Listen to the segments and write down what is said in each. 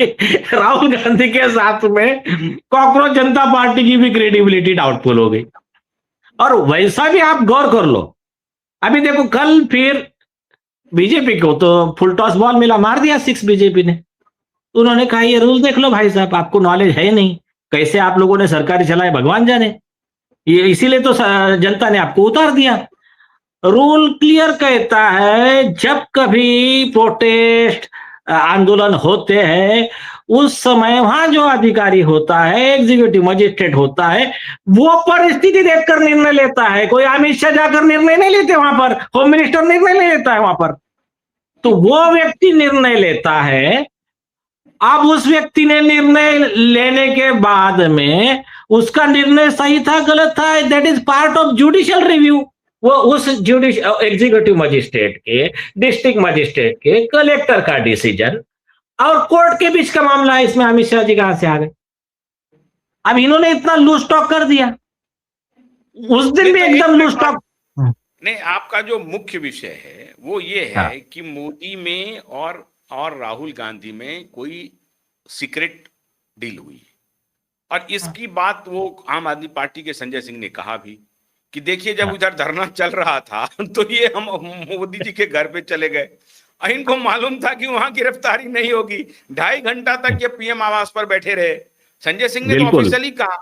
राहुल गांधी के साथ में कॉकरोच जनता पार्टी की भी क्रेडिबिलिटी डाउटफुल हो गई। और वैसा भी आप गौर कर लो, अभी देखो कल फिर बीजेपी को तो फुल टॉस बॉल मिला, मार दिया 6 बीजेपी ने। उन्होंने कहा ये रूल देख लो भाई साहब, आपको नॉलेज है नहीं, कैसे आप लोगों ने सरकारी चलाए भगवान जाने, ये इसीलिए तो जनता ने आपको उतार दिया। रूल क्लियर कहता है जब कभी प्रोटेस्ट आंदोलन होते हैं उस समय वहां जो अधिकारी होता है, एग्जीक्यूटिव मजिस्ट्रेट होता है, वो परिस्थिति देखकर निर्णय लेता है। कोई अमित शाह जाकर निर्णय नहीं लेते वहां पर, होम मिनिस्टर निर्णय नहीं लेता है वहां पर, तो वो व्यक्ति निर्णय लेता है। अब उस व्यक्ति ने निर्णय लेने के बाद में उसका निर्णय सही था गलत था, that is part of judicial review. वो उस एग्जीक्यूटिव मजिस्ट्रेट के, डिस्ट्रिक्ट मजिस्ट्रेट के, कलेक्टर का डिसीजन और कोर्ट के बीच का मामला है। इसमें अमित शाह जी कहां से आ गए? अब इन्होंने इतना लूज टॉक कर दिया, उस दिन भी एकदम लूज टॉक। नहीं, आपका जो मुख्य विषय है वो ये है कि मोदी में और राहुल गांधी में कोई सीक्रेट डील हुई, और इसकी बात वो आम आदमी पार्टी के संजय सिंह ने कहा भी कि देखिए जब उधर धरना चल रहा था तो ये हम मोदी जी के घर पे चले गए, इनको मालूम था कि वहां गिरफ्तारी नहीं होगी। 2.5 घंटा तक ये पीएम आवास पर बैठे रहे। संजय सिंह ने तो ऑफिशियली कहा,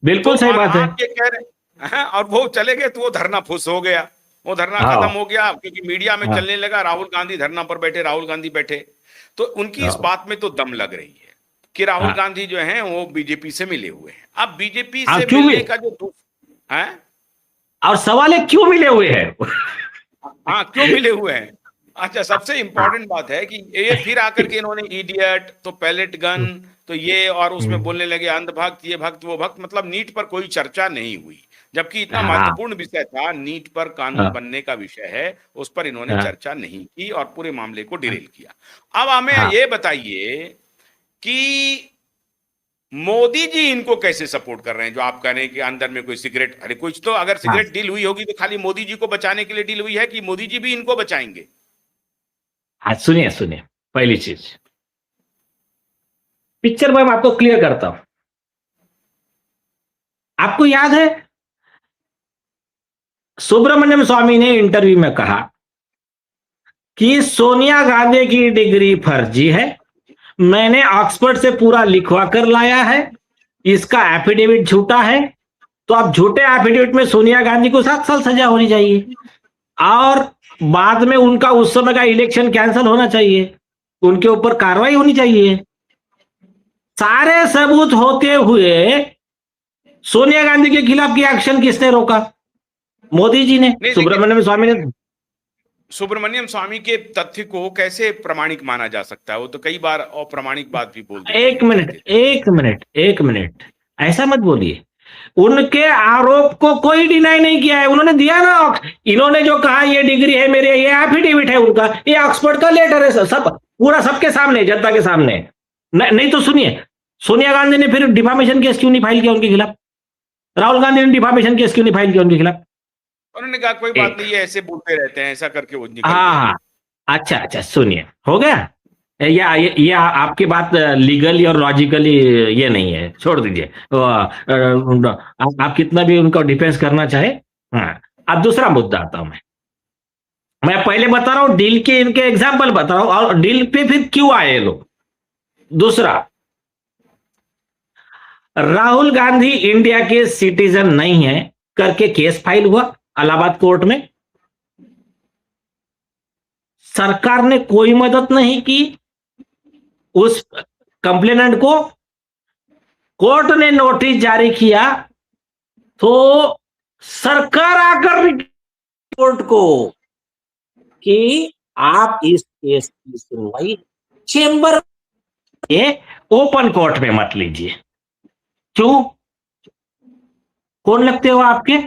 बिल्कुल सही बात है। आप ये कह रहे हैं, और वो चले गए तो वो धरना फुस हो गया, वो धरना खत्म हो गया, क्योंकि मीडिया में चलने लगा राहुल गांधी धरना पर बैठे, राहुल गांधी बैठे। तो उनकी इस बात में तो दम लग रही है कि राहुल गांधी जो हैं वो बीजेपी से मिले हुए हैं। अब बीजेपी से मिलने का जो है, और सवाल है क्यों मिले हुए हैं? हाँ, क्यों मिले हुए हैं? अच्छा, सबसे इंपॉर्टेंट बात है कि ये फिर आकर के इन्होंने इडियट, तो पैलेट गन, तो ये, और उसमें बोलने लगे अंधभक्त, ये भक्त वो भक्त, मतलब नीट पर कोई चर्चा नहीं हुई, जबकि इतना महत्वपूर्ण विषय था, नीट पर कानून बनने का विषय है, उस पर इन्होंने चर्चा नहीं की और पूरे मामले को डिरेल किया। अब हमें ये बताइए कि मोदी जी इनको कैसे सपोर्ट कर रहे हैं, जो आप कह रहे हैं कि अंदर में कोई सिगरेट, अरे कुछ तो अगर सिगरेट डील हुई होगी तो खाली मोदी जी को बचाने के लिए डील हुई है कि मोदी जी भी इनको बचाएंगे? आज सुनिए सुनिए, पहली चीज पिक्चर में आपको क्लियर करता हूं। आपको याद है सुब्रमण्यम स्वामी ने इंटरव्यू में कहा कि सोनिया गांधी की डिग्री फर्जी है, मैंने ऑक्सफोर्ड से पूरा लिखवा कर लाया है, इसका एफिडेविट झूठा है। तो अब झूठे एफिडेविट में सोनिया गांधी को 7 साल सजा होनी चाहिए और बाद में उनका उस समय का इलेक्शन कैंसिल होना चाहिए, उनके ऊपर कार्रवाई होनी चाहिए। सारे सबूत होते हुए सोनिया गांधी के खिलाफ की एक्शन किसने रोका? मोदी जी ने, सुब्रमण्यम स्वामी ने। सुब्रमण्यम स्वामी के तथ्य को कैसे प्रमाणिक माना जा सकता है? वो तो कई बार अप्रामाणिक बात भी बोल देते हैं। एक मिनट, ऐसा मत बोलिए। उनके आरोप को कोई डिनाई नहीं किया है, उन्होंने दिया ना। इन्होंने जो कहा ये डिग्री है मेरे, ये एफिडेविट है उनका, ये ऑक्सफोर्ड का लेटर है, सब पूरा सबके सामने, जनता के सामने। नहीं तो सुनिए, सोनिया गांधी ने फिर डिफामेशन केस क्यों नहीं फाइल किया उनके खिलाफ? राहुल गांधी ने डिफामेशन केस क्यों नहीं फाइल किया उनके खिलाफ? उन्होंने कहा कोई बात नहीं है, ऐसे बोलते रहते हैं, ऐसा करके वो निकल हाँ, अच्छा सुनिए, हो गया। ये आपकी बात लीगली और लॉजिकली ये नहीं है, छोड़ दीजिए। आप कितना भी उनका डिफेंस करना चाहे। हाँ, अब दूसरा मुद्दा आता हूं मैं पहले बता रहा हूं डील के, इनके एग्जाम्पल बता रहा हूं और डील पे फिर क्यों आए लोग। दूसरा, राहुल गांधी इंडिया के सिटीजन नहीं है करके केस फाइल हुआ इलाहाबाद कोर्ट में, सरकार ने कोई मदद नहीं की उस कंप्लेनेंट को। कोर्ट ने नोटिस जारी किया तो सरकार आकर कोर्ट को कि आप इस केस की सुनवाई चेंबर के ओपन कोर्ट में मत लीजिए। क्यों? कौन लगते हो आपके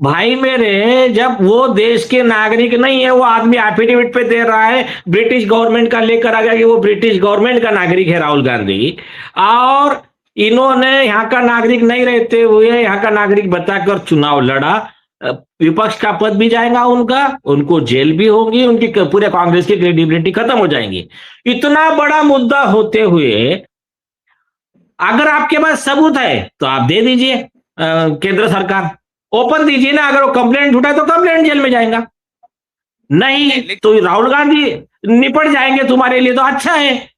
भाई मेरे? जब वो देश के नागरिक नहीं है, वो आदमी एफिडेविट पे दे रहा है, ब्रिटिश गवर्नमेंट का लेकर आ गया कि वो ब्रिटिश गवर्नमेंट का नागरिक है राहुल गांधी, और इन्होंने यहां का नागरिक नहीं रहते हुए यहां का नागरिक बताकर चुनाव लड़ा, विपक्ष का पद भी जाएगा उनका, उनको जेल भी होगी, उनकी पूरे कांग्रेस की क्रेडिबिलिटी खत्म हो जाएगी। इतना बड़ा मुद्दा होते हुए अगर आपके पास सबूत है तो आप दे दीजिए, केंद्र सरकार ओपन दीजिए ना, अगर वो कंप्लेंट उठाए तो कंप्लेंट जेल में जाएगा, नहीं तो राहुल गांधी निपट जाएंगे, तुम्हारे लिए तो अच्छा है।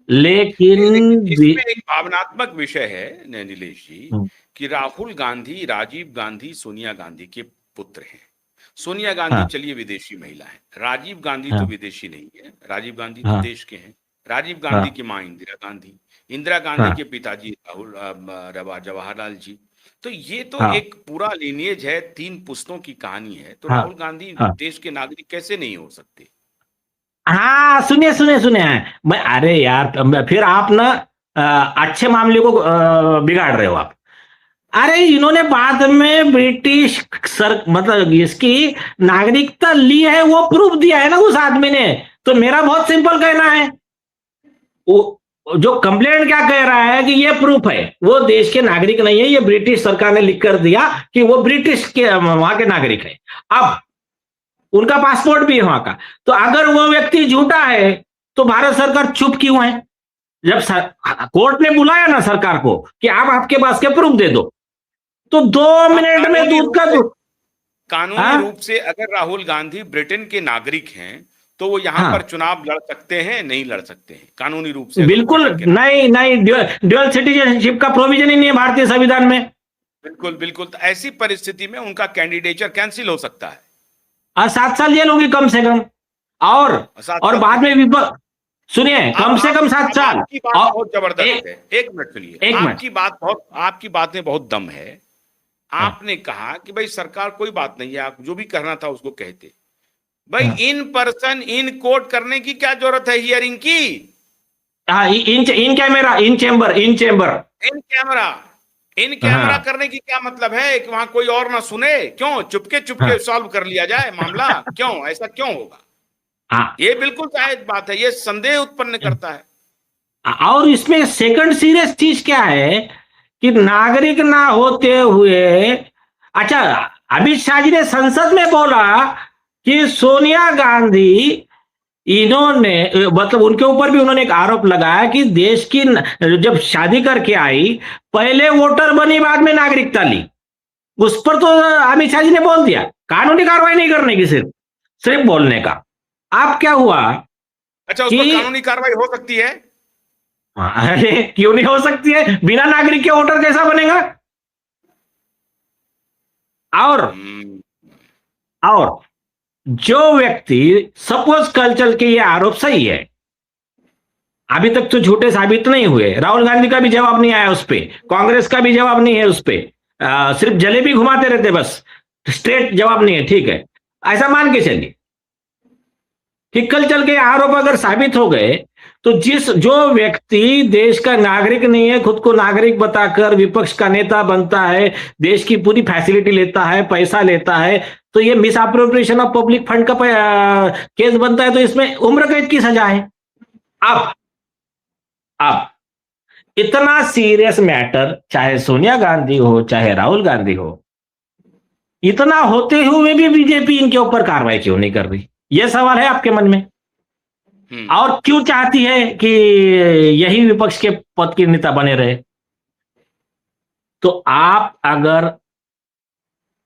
लेकिन इसमें एक भावनात्मक विषय है नीलेश जी कि राहुल गांधी राजीव गांधी सोनिया गांधी के पुत्र हैं। सोनिया गांधी हाँ, चलिए विदेशी महिला है, राजीव गांधी तो हाँ, विदेशी नहीं है, राजीव गांधी तो हाँ, देश के हैं। राजीव गांधी हाँ, की मां इंदिरा गांधी, इंदिरा गांधी हाँ, के पिताजी जवाहरलाल जी। तो ये तो हाँ, एक पूरा लीनिएज है, 3 पुश्तों की कहानी है। तो हाँ, राहुल गांधी हाँ, देश के नागरिक कैसे नहीं हो सकते? हाँ, सुनिए सुनिए सुनिए, मैं अरे यार फिर आप ना अच्छे मामले को बिगाड़ रहे हो आप। अरे इन्होंने बाद में ब्रिटिश मतलब इसकी नागरिकता ली है, वो प्रूफ दिया है ना उस आदमी ने। तो मेरा बहुत सिंपल कहना है, वो जो कंप्लेंट क्या कह रहा है कि ये प्रूफ है वो देश के नागरिक नहीं है, ये ब्रिटिश सरकार ने लिख कर दिया कि वो ब्रिटिश के वहां के नागरिक है। अब उनका पासपोर्ट भी है वहां का। तो अगर वो व्यक्ति झूठा है तो भारत सरकार चुप क्यों है? जब कोर्ट ने बुलाया ना सरकार को कि आप आपके पास के प्रूफ दे दो, तो 2 मिनट में दूध का दूध। कानूनी रूप से अगर राहुल गांधी ब्रिटेन के नागरिक हैं तो वो यहाँ पर चुनाव लड़ सकते हैं, नहीं लड़ सकते हैं कानूनी रूप से? बिल्कुल नहीं, नहीं, ड्यूअल सिटीजनशिप का प्रोविजन ही नहीं है भारतीय संविधान में। बिल्कुल बिल्कुल। तो ऐसी परिस्थिति में उनका कैंडिडेचर कैंसिल हो सकता है। 7 साल जेल होगी कम से कम, और बाद में विपक्ष, सुनिए, कम से कम 7 साल। आपकी बात बहुत जबरदस्त है, एक मिनट सुनिए, आपकी बात में बहुत दम है। आपने कहा कि भाई सरकार कोई बात नहीं है, आप जो भी कहना था उसको कहते। भाई इन पर्सन इन कोर्ट करने की क्या जरूरत है हियरिंग की? In camera, in chamber, in camera करने की क्या मतलब है कि वहां कोई और ना सुने? क्यों चुपके सॉल्व कर लिया जाए मामला? क्यों ऐसा क्यों होगा? ये बिल्कुल जायज बात है, ये संदेह उत्पन्न करता है। और इसमें सेकंड सीरियस चीज क्या है कि नागरिक ना होते हुए, अच्छा, अमित शाह जी ने संसद में बोला कि सोनिया गांधी, इन्होंने मतलब उनके ऊपर भी उन्होंने एक आरोप लगाया कि देश की जब शादी करके आई पहले वोटर बनी बाद में नागरिकता ली। उस पर तो अमित शाह जी ने बोल दिया कानूनी कार्रवाई नहीं करने की, सिर्फ बोलने का। अब क्या हुआ? अच्छा, उस पर कानूनी कार्रवाई हो सकती है? अरे क्यों नहीं हो सकती है? बिना नागरिक के वोटर कैसा बनेगा? और जो व्यक्ति, सपोज कल्चर के ये आरोप सही है, अभी तक तो झूठे साबित नहीं हुए, राहुल गांधी का भी जवाब नहीं आया उस पे, कांग्रेस का भी जवाब नहीं है उस पे, सिर्फ जलेबी घुमाते रहते बस, स्ट्रेट जवाब नहीं है, ठीक है, ऐसा मान के चलिए कि कल चल के आरोप अगर साबित हो गए तो जो व्यक्ति देश का नागरिक नहीं है, खुद को नागरिक बताकर विपक्ष का नेता बनता है, देश की पूरी फैसिलिटी लेता है, पैसा लेता है, तो ये miss appropriation of public fund का केस बनता है, तो इसमें उम्र कैद की सजा है। अब इतना सीरियस मैटर, चाहे सोनिया गांधी हो चाहे राहुल गांधी हो, इतना होते हुए भी बीजेपी इनके ऊपर कार्रवाई क्यों नहीं कर रही? यह सवाल है आपके मन में। और क्यों चाहती है कि यही विपक्ष के पद के नेता बने रहे? तो आप अगर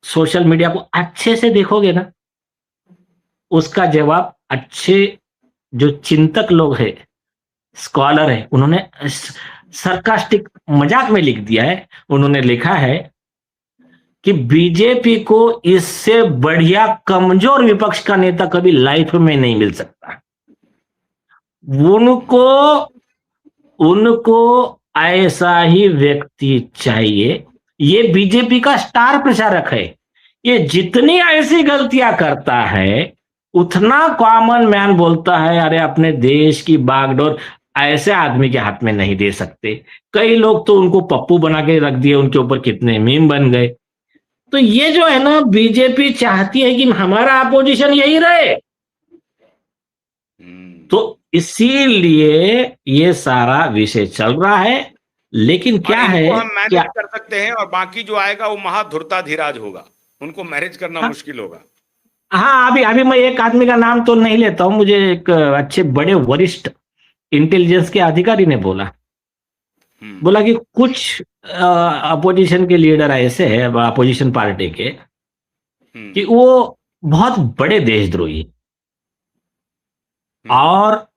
सोशल मीडिया को अच्छे से देखोगे ना, उसका जवाब अच्छे जो चिंतक लोग हैं, स्कॉलर है, उन्होंने सरकास्टिक मजाक में लिख दिया है। उन्होंने लिखा है कि बीजेपी को इससे बढ़िया कमजोर विपक्ष का नेता कभी लाइफ में नहीं मिल सकता। उनको ऐसा ही व्यक्ति चाहिए। ये बीजेपी का स्टार प्रचारक है, ये जितनी ऐसी गलतियां करता है उतना कॉमन मैन बोलता है अरे अपने देश की बागडोर ऐसे आदमी के हाथ में नहीं दे सकते। कई लोग तो उनको पप्पू बना के रख दिए, उनके ऊपर कितने मीम बन गए। तो ये जो है ना, बीजेपी चाहती है कि हमारा अपोजिशन यही रहे, तो इसीलिए ये सारा विषय चल रहा है। लेकिन क्या है, हम मैनेज कर सकते हैं और बाकी जो आएगा वो महाधुरता धीराज होगा। उनको मैनेज करना हाँ मुश्किल होगा। हाँ, अभी अभी मैं एक आदमी का नाम तो नहीं लेता हूं, मुझे एक अच्छे बड़े वरिष्ठ इंटेलिजेंस के अधिकारी ने बोला हम्म। बोला कि कुछ अपोजिशन के लीडर ऐसे हैं, अपोजिशन पार्टी के, कि हम्म। वो बहुत बड़े देशद्रोही हैं हम्म। और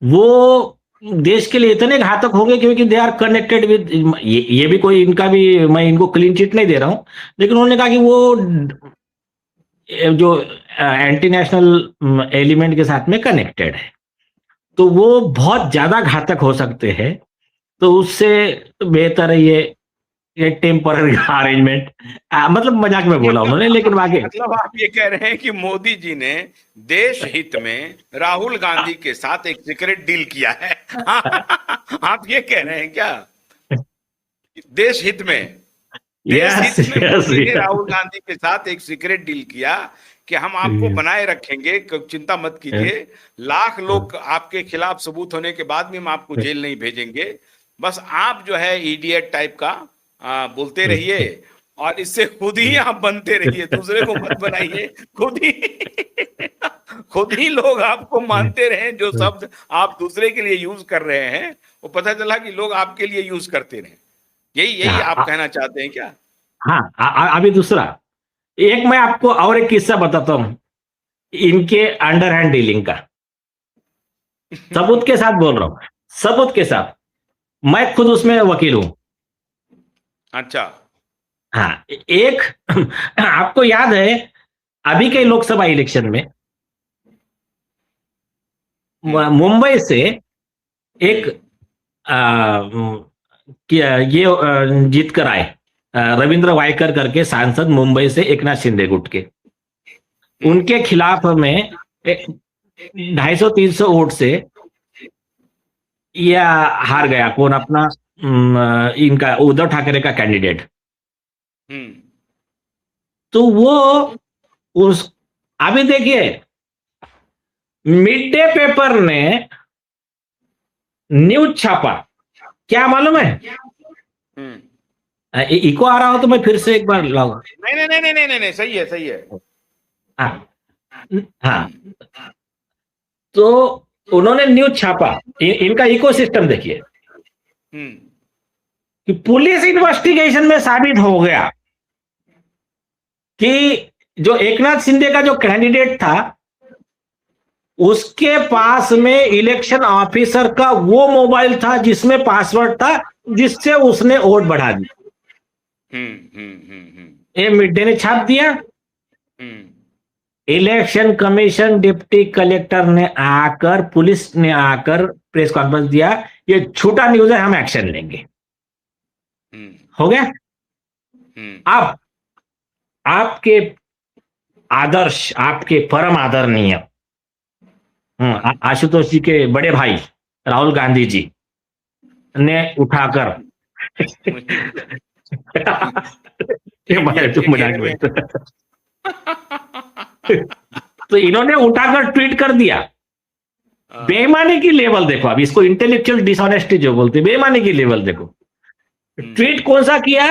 वो देश के लिए इतने घातक हो गए क्योंकि दे आर कनेक्टेड विद, ये भी कोई इनका भी, मैं इनको क्लीन चिट नहीं दे रहा हूं, लेकिन उन्होंने कहा कि वो जो एंटी नेशनल एलिमेंट के साथ में कनेक्टेड है, तो वो बहुत ज्यादा घातक हो सकते हैं, तो उससे बेहतर है ये टेम्पररी अरेंजमेंट। मतलब मजाक में बोला उन्होंने, लेकिन वाकई मतलब आप ये कह रहे हैं कि मोदी जी ने देश हित में राहुल गांधी के साथ एक सीक्रेट डील किया है। आप ये कह रहे हैं क्या? देश हित में, देश यस हित में यस मोदी ने राहुल गांधी के साथ एक सीक्रेट डील किया कि हम आपको बनाए रखेंगे, चिंता मत कीजिए, लाख लोग आपके खिलाफ सबूत होने के बाद भी हम आपको जेल नहीं भेजेंगे, बस आप जो है इडियट टाइप का बोलते रहिए और इससे खुद ही आप बनते रहिए, दूसरे को मत बनाइए, खुद ही लोग आपको मानते रहे, जो शब्द आप दूसरे के लिए यूज कर रहे हैं वो पता चला कि लोग आपके लिए यूज करते रहे। यही यही आप कहना चाहते हैं क्या? हाँ, अभी दूसरा, एक मैं आपको और एक किस्सा बताता हूं इनके अंडरहैंड डीलिंग का, सबूत के साथ बोल रहा हूं, सबूत के साथ, मैं खुद उसमें वकील हूं। अच्छा। हाँ, एक आपको याद है अभी के लोकसभा इलेक्शन में मुंबई से एक ये जीत कर आए, रविंद्र वायकर करके सांसद, मुंबई से एकनाथ शिंदे गुट के, उनके खिलाफ में 250-300 वोट से यह हार गया, कौन अपना इनका उद्धव ठाकरे का कैंडिडेट। तो वो उस, अभी देखिए मिड डे पेपर ने न्यूज छापा, क्या मालूम है? इको आ रहा हो तो मैं फिर से एक बार लाऊंगा। नहीं नहीं नहीं नहीं नहीं नहीं, सही है सही है। हाँ हाँ, तो उन्होंने न्यूज छापा, इनका इकोसिस्टम देखिए कि पुलिस इन्वेस्टिगेशन में साबित हो गया कि जो एकनाथ शिंदे का जो कैंडिडेट था उसके पास में इलेक्शन ऑफिसर का वो मोबाइल था जिसमें पासवर्ड था, जिससे उसने वोट बढ़ा दी। ये मिड डे ने छाप दिया। इलेक्शन कमीशन डिप्टी कलेक्टर ने आकर, पुलिस ने आकर प्रेस कॉन्फ्रेंस दिया, ये झूठा न्यूज है, हम एक्शन लेंगे। हो गया। अब आपके आदर्श, आपके परम आदरणीय आशुतोष जी के बड़े भाई राहुल गांधी जी ने उठाकर तो इन्होंने उठाकर ट्वीट कर दिया। बेईमानी की लेवल देखो, अब इसको इंटेलेक्चुअल डिसऑनेस्टी जो बोलते, बेईमानी की लेवल देखो। ट्वीट कौन सा किया?